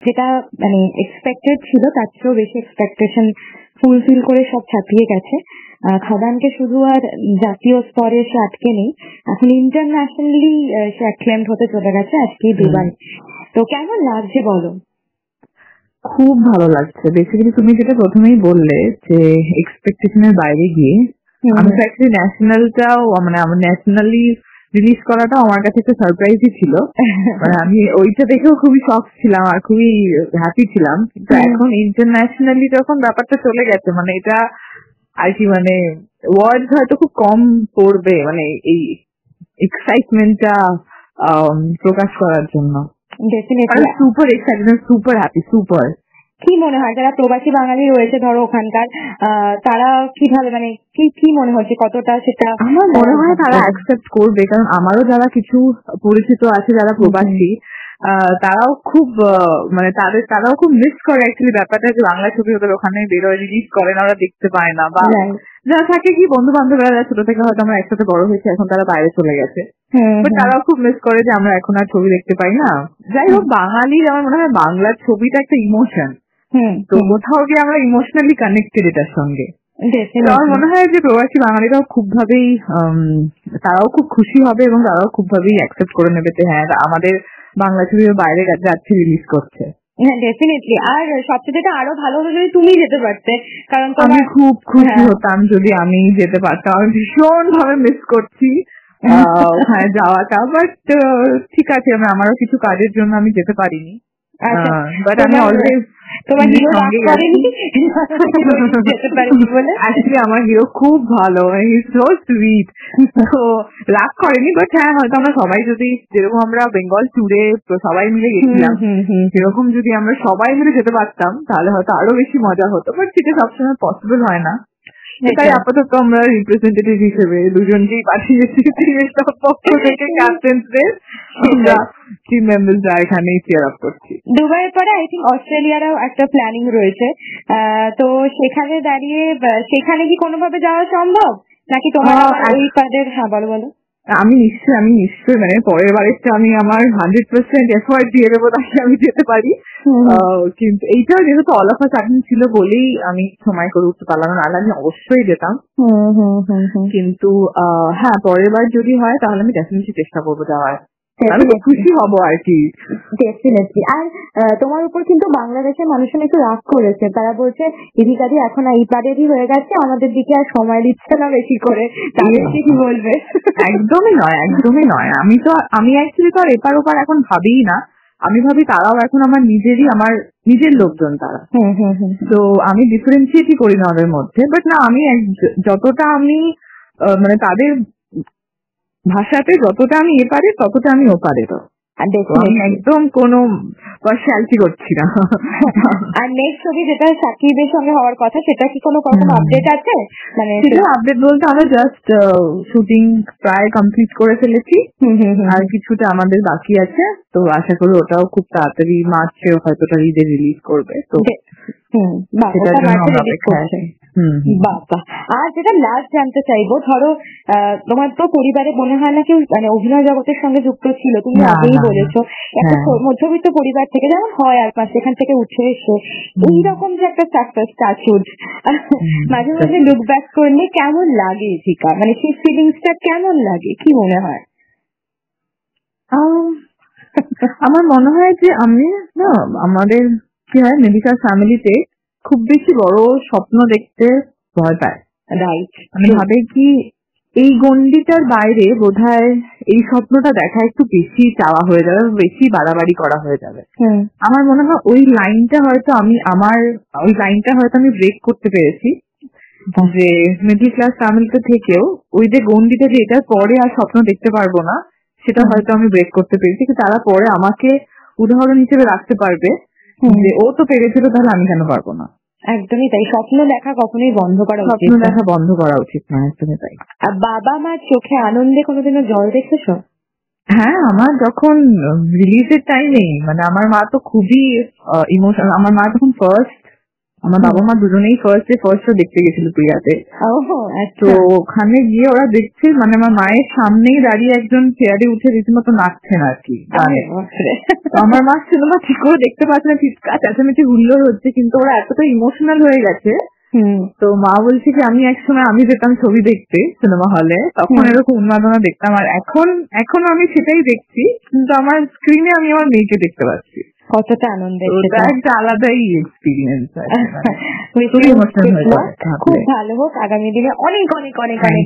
যেটা মানে এক্সপেক্টেড ছিল তার চেয়েও বেশি এক্সপেকটেশন ফুলফিল করে সব ছাপিয়ে গেছে। খাদানকে শুধু আর জাতীয় স্তরে সে আটকে নেই, এখন ইন্টারন্যাশনালি সে অ্যাক্লেমড হতে চলে গেছে আজকে দুবাই। তো কেমন লাগছে বলো? খুব ভালো লাগছে। বেসিক্যালি তুমি যেটা প্রথমেই বললে যে এক্সপেকটেশনের বাইরে গিয়ে আমি তো অ্যাকচুয়ালি ন্যাশনালটাও মানে আমার ন্যাশনালি রিলিজ করাটাও আমার কাছে একটা সারপ্রাইজই ছিল। মানে আমি ওইটা দেখেও খুবই শক ছিলাম আর খুবই হ্যাপি ছিলাম, কিন্তু এখন ইন্টারন্যাশনালি যখন ব্যাপারটা চলে গেছে মানে এটা আর কি মানে ওয়ার্ডস হয়তো খুব কম পড়বে মানে এই এক্সাইটমেন্টটা প্রকাশ করার জন্য। Super excited, super happy, super. কি মনে হয় যারা প্রবাসী বাঙালি রয়েছে ধরো ওখানকার, তারা কিভাবে মানে কি মনে হচ্ছে কতটা সেটা? আমার মনে হয় তারা অ্যাকসেপ্ট করবে, কারণ আমারও যারা কিছু পরিচিত আছে যারা প্রবাসী তারাও খুব মানে তারাও খুব মিস করে অ্যাকচুয়ালি ব্যাপারটা যে বাংলা ছবি ওদের ওখানে বেরোয়, রিলিজ করে না, ওরা দেখতে পায় না। বা যারা থাকে কি বন্ধু বান্ধবরা ছোট থেকে হয়তো আমরা একসাথে বড় হয়েছে, এখন তারা বাইরে চলে গেছে, তারাও খুব মিস করে যে আমরা এখন আর ছবি দেখতে পাই না। যাই হোক, বাঙালি আমার মনে হয় বাংলার ছবিটা একটা ইমোশন, তো কোথাও গিয়ে আমরা ইমোশনালি কানেক্টেড এটার সঙ্গে। আমার মনে হয় যে প্রবাসী বাঙালিরাও খুব ভাবেই তারাও খুব খুশি হবে এবং তারাও খুব ভাবেই অ্যাকসেপ্ট করে নেবে যে হ্যাঁ আমাদের বাংলা ছবি বাইরে যাচ্ছে, রিলিজ করছে। হ্যাঁ ডেফিনেটলি। আর সবচেয়ে যেটা আরো ভালো হলো যদি তুমি যেতে পারতে, কারণ আমি খুব খুশি হতাম যদি আমি যেতে পারতাম। আমি ভীষণ ভাবে মিস করছি ওখানে যাওয়াটা, বাট ঠিক আছে, আমারও কিছু কাজের জন্য আমি যেতে পারিনি। বাট আমি অলওয়েজ তোমার হিরো রাগ করেনি যেতে পারিনি বলে? অ্যাকচুয়ালি আমার হিরো খুব ভালো, সো সুইট, তো রাগ করেনি। বাট হ্যাঁ, হয়তো আমরা সবাই যদি যেরকম আমরা বেঙ্গল ট্যুরে সবাই মিলে গেছিলাম সেরকম যদি আমরা সবাই মিলে যেতে পারতাম তাহলে হয়তো আরো বেশি মজা হতো, বাট সেটা সবসময় পসিবল হয় না। তাই আপাতত আমরা রিপ্রেজেন্টেটিভ হিসেবে দুজনকেই পাঠিয়েছি টিমের পক্ষ থেকে, ক্যাপ্টেন্সদের আমরা টিম মেম্বাররা এখানেই চেয়ার আপ করছি। দুবাইয়ের পরে আই থিঙ্ক অস্ট্রেলিয়ারও একটা প্ল্যানিং রয়েছে, তো সেখানে দাঁড়িয়ে সেখানে কি কোনোভাবে যাওয়া সম্ভব নাকি তোমার এই কাজের? হ্যাঁ বলো বলো। আমি নিশ্চয়ই মানে পরের বারেরটা আমি আমার 100% এফোর্ট দিয়ে দেবো তাকে আমি যেতে পারি, কিন্তু এইটাও যেহেতু অল অফ আস সাডেন ছিল বলেই আমি সময় করে উঠতে পারলাম না, আমি অবশ্যই যেতাম। কিন্তু হ্যাঁ, পরের বার যদি হয় তাহলে আমি ডেফিনেটলি চেষ্টা করবো যাওয়ার, আমি খুশি হব আর কি। ডেফিনেটলি। আর তোমার উপর কিন্তু বাংলাদেশের মানুষজন একটু রাগ করেছে, তারা বলছে ইদিকাদি এখন এইবারেরই হয়ে গেছে, আমাদের দিকে আর সময় দিচ্ছে না বেশি করে, তাদেরকে কি বলবে? একদমই নয়। আমি অ্যাকচুয়ালি তো আর এপার ওপার এখন ভাবিই না, আমি ভাবি তারাও এখন আমার নিজের লোকজন তারা, তো আমি ডিফারেন্সিয়েটই করি না ওদের মধ্যে। বাট না, আমি যতটা আমি মানে তাদের ভাষাতে যতটা আমি এপারে ততটা আমি ওপারে, তো আমি একদম কোনো পার্সিয়ালিটি করছি না। আর নেক্সট ছবি যেটা সাকিবের সঙ্গে হওয়ার কথা, সেটা কি কোনো আপডেট আছে? মানে আপডেট বলতে আমরা জাস্ট শুটিং প্রায় কমপ্লিট করে ফেলেছি, আর কিছুটা আমাদের বাকি আছে, তো আশা করি ওটাও খুব তাড়াতাড়ি মার্চে হয়তো ঈদে রিলিজ করবে, তো সেটার জন্য আমরা অপেক্ষায় আছি। বাবা। আর যেটা লাস্ট জানতে চাইবো, ধরো তোমার তো পরিবারে মনে হয় না কেউ মানে অভিনয় জগতের সঙ্গে যুক্ত ছিল, তুমি আগেই বলেছো একটা মধ্যবিত্ত পরিবার থেকে যেমন হয় আর সেখান থেকে উঠে এসে এইরকম যে একটা সাকসেস টাচুড, মাঝে মাঝে লুক ব্যাক করলে কেমন লাগে ইথিকা, মানে সেই ফিলিংসটা কেমন লাগে, কি মনে হয়? আমার মনে হয় যে আমাদের কি হয়, মেডিকেল ফ্যামিলিতে খুব বেশি বড় স্বপ্ন দেখতে ভয় পায়, রাইট? আমি ভাবে কি এই গণ্ডিটার বাইরে বোধহয় এই স্বপ্নটা দেখা একটু বেশি চাওয়া হয়ে যাবে, বেশি বাড়াবাড়ি করা হয়ে যাবে। আমার মনে হয় ওই লাইনটা হয়তো আমি ব্রেক করতে পেরেছি, যে মিডল ক্লাস ফ্যামিলিতে থেকেও ওই যে গণ্ডিটা যে এটার পরে আর স্বপ্ন দেখতে পারবো না, সেটা হয়তো আমি ব্রেক করতে পেরেছি। তারা পরে আমাকে উদাহরণ হিসেবে রাখতে পারবে যে ও তো পেরেছিল, তাহলে আমি কেন পারবো না। একদমই তাই, স্বপ্ন দেখা কখনোই বন্ধ করা উচিত না, একদমই তাই। আর বাবা মার চোখে আনন্দে কোনোদিনও জল দেখেছো? হ্যাঁ, আমার যখন রিলিজের টাইমে মানে আমার মা তো খুবই ইমোশনাল। আমার মা যখন ফার্স্ট আমার বাবা মা দুজনেই ফার্স্ট শো দেখতে গেছিল প্রিয়াতে। তো ওখানে গিয়ে ওরা দেখছে, মানে আমার মায়ের সামনেই দাঁড়িয়ে একজন চেয়ারে উঠে রীতিমতো নাচছেন আর কি গানে। আমার মা সিনেমা ঠিক করে দেখতে পাচ্ছে না, চিৎকার চেঁচামেচি হুল্লোড় হচ্ছে, কিন্তু ওরা এতটা ইমোশনাল হয়ে গেছে। তো মা বলছে কি আমি একসময় আমি যেতাম ছবি দেখতে সিনেমা হলে, তখন এরকম উন্মাদনা দেখতাম, আর এখন আমি সেটাই দেখছি, কিন্তু আমার স্ক্রিনে আমি আমার মেয়েকে দেখতে পাচ্ছি। কতটা আনন্দের, ওটা একটা আলাদাই এক্সপিরিয়েন্স। খুব ভালো হোক আগামী দিনে, অনেক অনেক অনেক অনেক